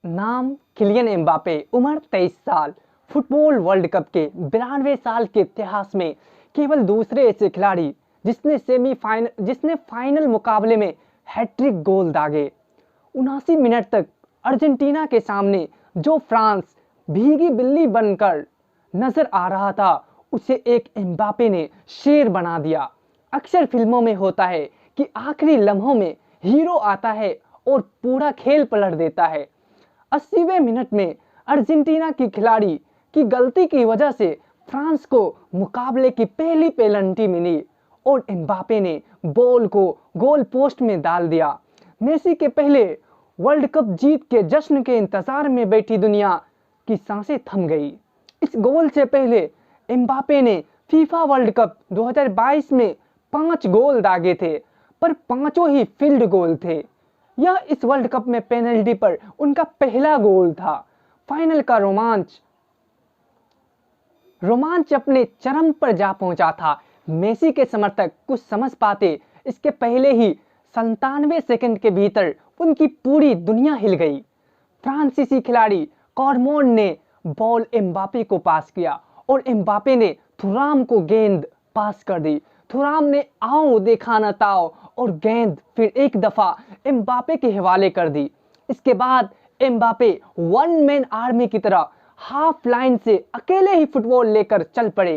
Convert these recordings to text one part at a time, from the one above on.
नाम Kylian Mbappe, उम्र 23 साल। फुटबॉल वर्ल्ड कप के 92 साल के इतिहास में केवल दूसरे ऐसे खिलाड़ी जिसने फाइनल मुकाबले में हैट्रिक गोल दागे। 79 मिनट तक अर्जेंटीना के सामने जो फ्रांस भीगी बिल्ली बनकर नजर आ रहा था, उसे एक एम्बापे ने शेर बना दिया। अक्सर फिल्मों में होता है कि आखिरी लम्हों में हीरो आता है और पूरा खेल पलट देता है। 80वें मिनट में अर्जेंटीना की खिलाड़ी की गलती की वजह से फ्रांस को मुकाबले की पहली पेनल्टी मिली और एम्बापे ने बॉल को गोल पोस्ट में डाल दिया। मेसी के पहले वर्ल्ड कप जीत के जश्न के इंतजार में बैठी दुनिया की सांसें थम गई। इस गोल से पहले एम्बापे ने फीफा वर्ल्ड कप 2022 में 5 गोल दागे थे, पर पांचों ही फील्ड गोल थे। यह इस वर्ल्ड कप में पेनल्टी पर उनका पहला गोल था। फाइनल का रोमांच अपने चरम पर जा पहुंचा था। मेसी के समर्थक कुछ समझ पाते इसके पहले ही 97 सेकंड के भीतर उनकी पूरी दुनिया हिल गई। फ्रांसीसी खिलाड़ी कॉर्मोन ने बॉल एम्बापे को पास किया और एम्बापे ने थुराम को गेंद पास कर दी। थुराम ने आओ देखा न ताओ और गेंद फिर एक दफा एम्बापे के हवाले कर दी। इसके बाद एम्बापे वन मैन आर्मी की तरह हाफ लाइन से अकेले ही फुटबॉल लेकर चल पड़े।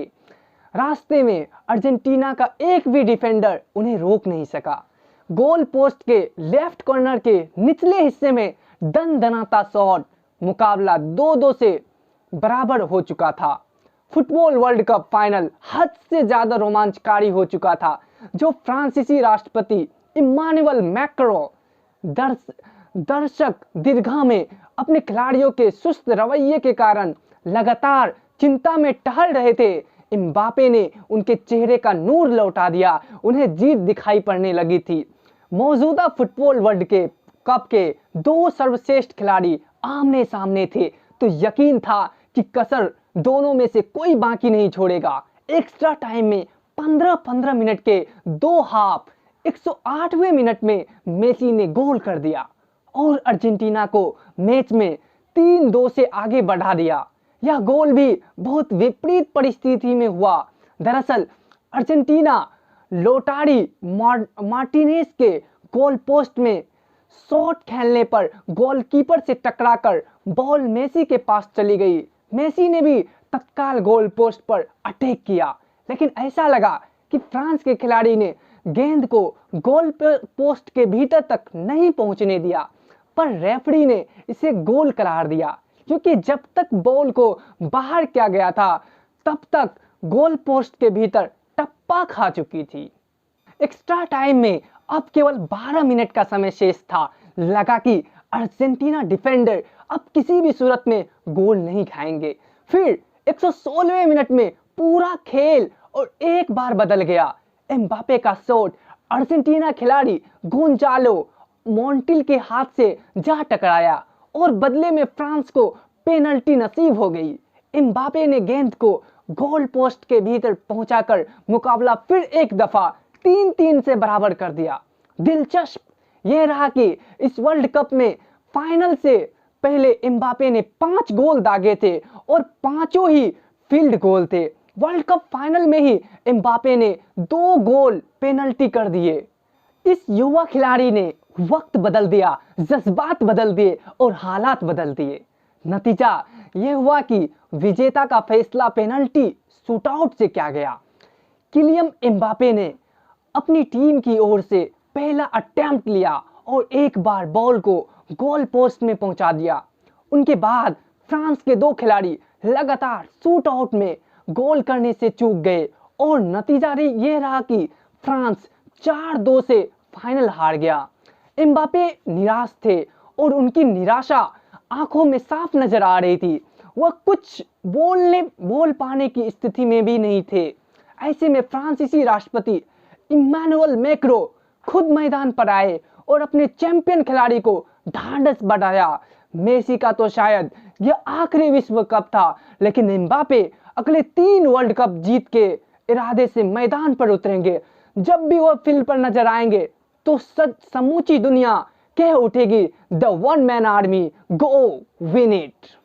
रास्ते में अर्जेंटीना का एक भी डिफेंडर उन्हें रोक नहीं सका। गोल पोस्ट के लेफ्ट कॉर्नर के निचले हिस्से में दनदनाता शॉट, मुकाबला 2-2 से बराबर हो चुका था। फुटबॉल वर्ल्ड कप फाइनल हद से ज्यादा रोमांचकारी हो चुका था, जो फ्रांसीसी राष्ट्रपति इम्मानुएल मैक्रों दर्शक दीर्घा में अपने खिलाड़ियों के सुस्त रवैये के कारण लगातार चिंता में टहल रहे थे। एम्बापे ने उनके चेहरे का नूर लौटा दिया। उन्हें जीत दिखाई पड़ने लगी थी। मौजूदा फुटबॉल वर्ल्ड कप के 2 सर्वश्रेष्ठ खिलाड़ी आमने सामने थे, तो यकीन था कि कसर दोनों में से कोई बाकी नहीं छोड़ेगा। एक्स्ट्रा टाइम में 15-15 मिनट के 2 हाफ 108वें मिनट में मेसी ने गोल कर दिया और अर्जेंटीना को मैच में 3-2 से आगे बढ़ा दिया। यह गोल भी बहुत विपरीत परिस्थिति में हुआ। दरअसल अर्जेंटीना लोटारी मार्टिनेज के गोल पोस्ट में शॉट खेलने पर गोलकीपर से टकराकर बॉल मेसी के पास चली गई। मेसी ने भी तत्काल गोल पोस्ट पर अटैक किया, लेकिन ऐसा लगा कि फ्रांस के खिलाड़ी ने गेंद को गोल पोस्ट के भीतर तक नहीं पहुंचने दिया, पर रेफरी ने इसे गोल करार दिया, क्योंकि जब तक बॉल को बाहर किया गया था तब तक गोल पोस्ट के भीतर टप्पा खा चुकी थी। एक्स्ट्रा टाइम में अब केवल 12 मिनट का समय शेष था। लगा कि अर्जेंटीना डिफेंडर अब किसी भी सूरत में गोल नहीं खाएंगे। फिर 116वें मिनट में पूरा खेल और एक बार बदल गया। एम्बापे का शॉट अर्जेंटीना खिलाड़ी गोंजालो मोंटिल के हाथ से जा टकराया और बदले में फ्रांस को पेनल्टी नसीब हो गई। एम्बापे ने गेंद को गोल पोस्ट के भीतर पहुंचाकर मुकाबला फिर एक दफा 3-3 से बराबर कर दिया। दिलचस्प यह रहा कि इस वर्ल्ड कप में फाइनल से पहले एम्बापे ने 5 गोल दागे थे और पांचों ही फील्ड गोल थे। वर्ल्ड कप फाइनल में ही एम्बापे ने 2 गोल पेनल्टी कर दिए। इस युवा खिलाड़ी ने वक्त बदल दिया, जज्बात बदल दिए और हालात बदल दिए। नतीजा यह हुआ कि विजेता का फैसला पेनल्टी शूटआउट से किया गया। किलियन एम्बापे ने अपनी टीम की ओर से पहला अटेम्प्ट लिया और एक बार बॉल को गोल पोस्ट में पहुंचा दिया। उनके बाद फ्रांस के 2 खिलाड़ी लगातार शूटआउट में गोल करने से चूक गए और नतीजा यह रहा कि फ्रांस 4-2 से फाइनल हार गया। एम्बापे निराश थे और उनकी निराशा आंखों में साफ नजर आ रही थी। वह कुछ बोल पाने की स्थिति में भी नहीं थे। ऐसे में फ्रांसीसी राष्ट्रपति इम्मानुएल मैक्रों खुद मैदान पर आए और अपने चैंपियन खिलाड़ी को ढांढस बढ़ाया। मेसी का तो शायद यह आखिरी विश्व कप था, लेकिन एम्बापे अगले 3 वर्ल्ड कप जीत के इरादे से मैदान पर उतरेंगे। जब भी वह फील्ड पर नजर आएंगे तो समूची दुनिया कह उठेगी the one man army, go win it.